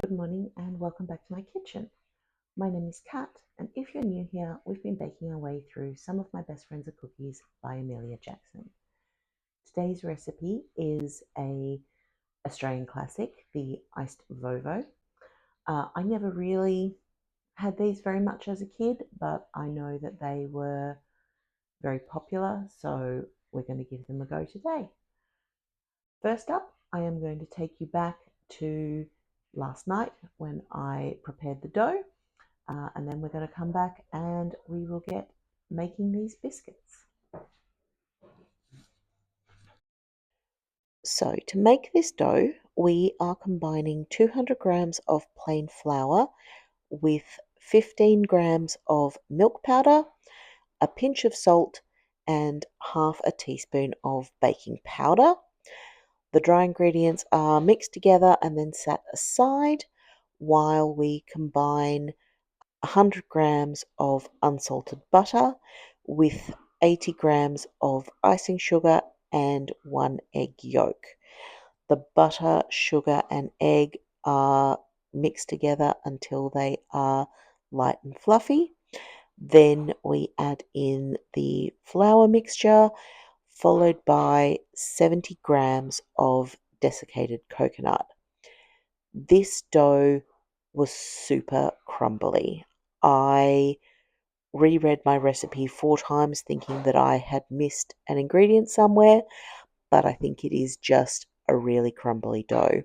Good morning and welcome back to my kitchen. My name is Kat, and if you're new here, we've been baking our way through Some of My Best Friends Are Cookies by Emelia Jackson. Today's recipe is a Australian classic, the iced VoVo. I never really had these very much as a kid, but I know that they were very popular, so we're going to give them a go today. First up, I am going to take you back to last night when I prepared the dough. And then we're going to come back and we will get making these biscuits. So to make this dough, we are combining 200 grams of plain flour with 15 grams of milk powder, a pinch of salt, and half a teaspoon of baking powder. The dry ingredients are mixed together and then set aside while we combine 100 grams of unsalted butter with 80 grams of icing sugar and 1 egg yolk. The butter, sugar, and egg are mixed together until they are light and fluffy. Then we add in the flour mixture, followed by 70 grams of desiccated coconut. This dough was super crumbly. I reread my recipe 4 times thinking that I had missed an ingredient somewhere, but I think it is just a really crumbly dough.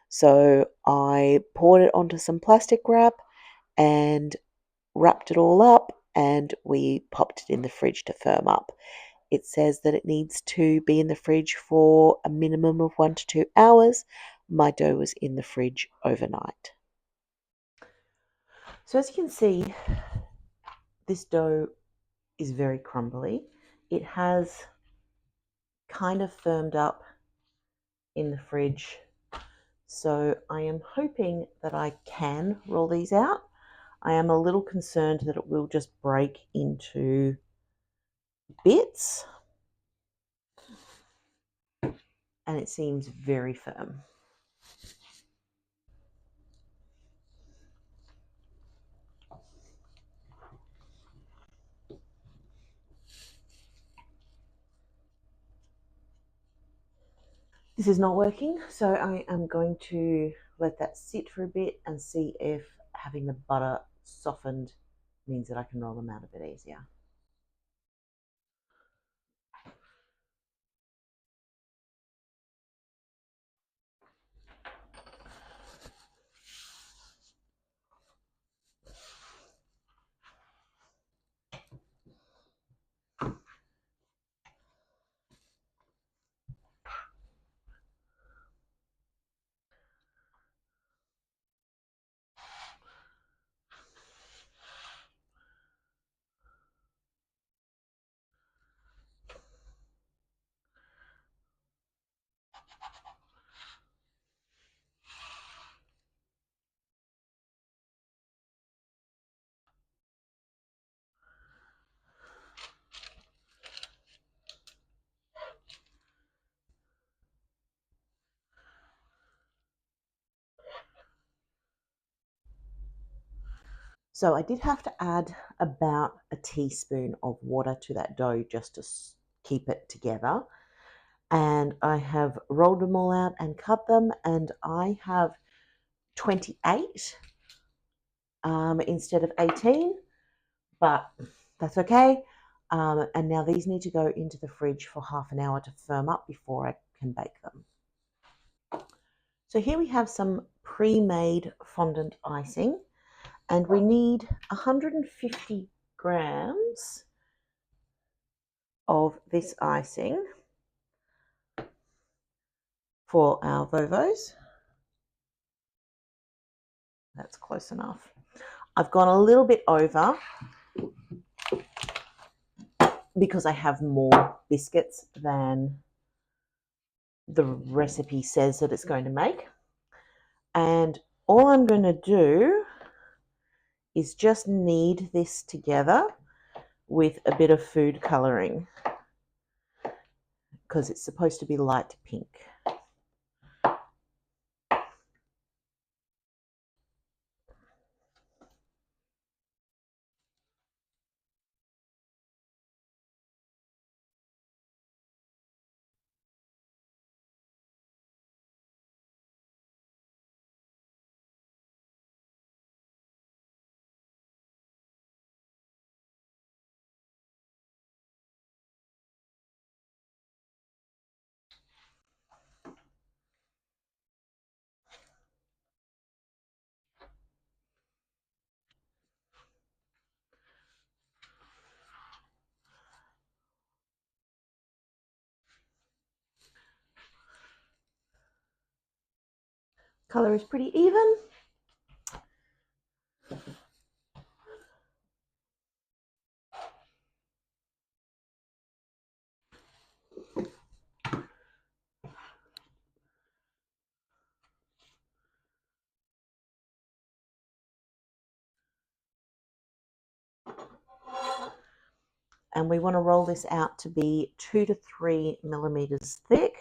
So I poured it onto some plastic wrap and wrapped it all up, and we popped it in the fridge to firm up. It says that it needs to be in the fridge for a minimum of 1 to 2 hours. My dough was in the fridge overnight. So as you can see, this dough is very crumbly. It has kind of firmed up in the fridge. So I am hoping that I can roll these out. I am a little concerned that it will just break into bits, and it seems very firm. This is not working, so I am going to let that sit for a bit and see if having the butter softened means that I can roll them out a bit easier. So I did have to add about a teaspoon of water to that dough just to keep it together. And I have rolled them all out and cut them, and I have 28 instead of 18, but that's okay. And now these need to go into the fridge for half an hour to firm up before I can bake them. So here we have some pre-made fondant icing, and we need 150 grams of this icing for our VoVos. That's close enough. I've gone a little bit over because I have more biscuits than the recipe says that it's going to make. And all I'm going to do is just knead this together with a bit of food colouring because it's supposed to be light pink. Colour is pretty even. And we want to roll this out to be 2 to 3 millimeters thick.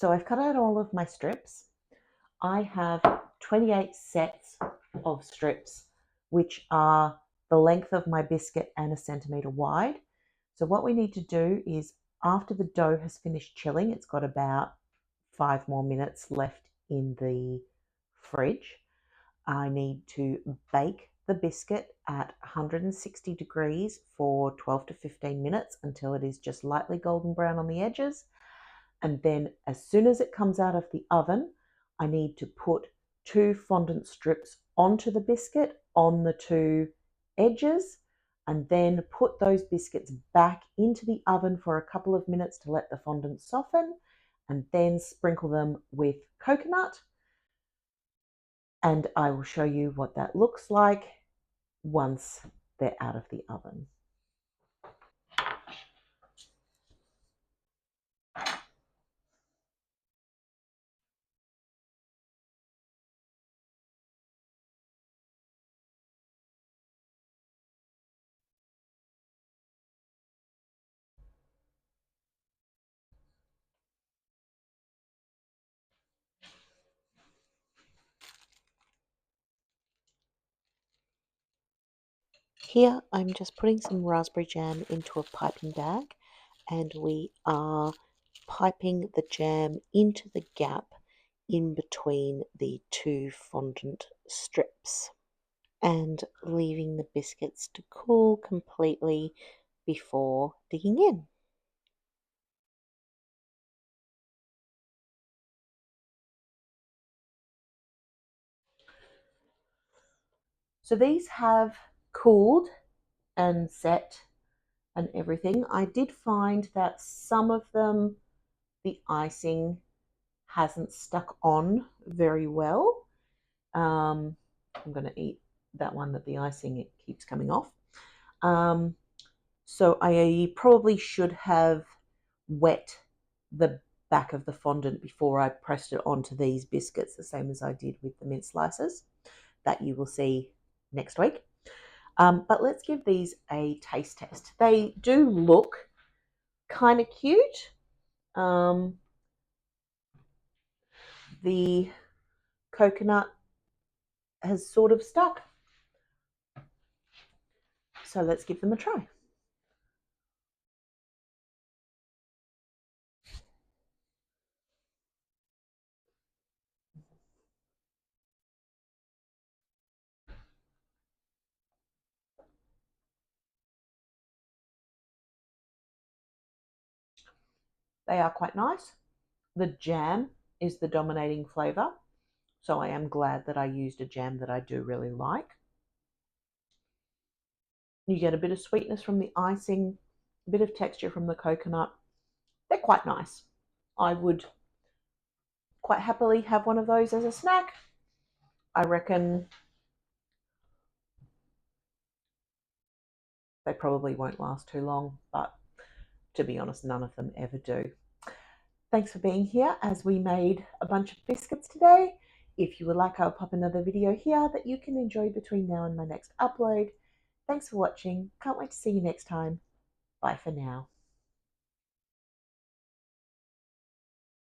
So I've cut out all of my strips. I have 28 sets of strips, which are the length of my biscuit and a centimetre wide. So what we need to do is, after the dough has finished chilling, it's got about 5 more minutes left in the fridge. I need to bake the biscuit at 160 degrees for 12 to 15 minutes until it is just lightly golden brown on the edges. And then as soon as it comes out of the oven, I need to put 2 fondant strips onto the biscuit on the 2 edges, and then put those biscuits back into the oven for a couple of minutes to let the fondant soften, and then sprinkle them with coconut. And I will show you what that looks like once they're out of the oven. Here I'm just putting some raspberry jam into a piping bag, and we are piping the jam into the gap in between the 2 fondant strips and leaving the biscuits to cool completely before digging in. So these have cooled and set and everything. I did find that some of them, the icing hasn't stuck on very well. I'm going to eat that one that the icing, it keeps coming off. So I probably should have wet the back of the fondant before I pressed it onto these biscuits, the same as I did with the mint slices that you will see next week. But let's give these a taste test. They do look kind of cute. The coconut has sort of stuck. So let's give them a try. They are quite nice. The jam is the dominating flavour, so I am glad that I used a jam that I do really like. You get a bit of sweetness from the icing, a bit of texture from the coconut. They're quite nice. I would quite happily have one of those as a snack. I reckon they probably won't last too long, but to be honest, none of them ever do. Thanks for being here as we made a bunch of biscuits today. If you would like, I'll pop another video here that you can enjoy between now and my next upload. Thanks for watching. Can't wait to see you next time. Bye for now.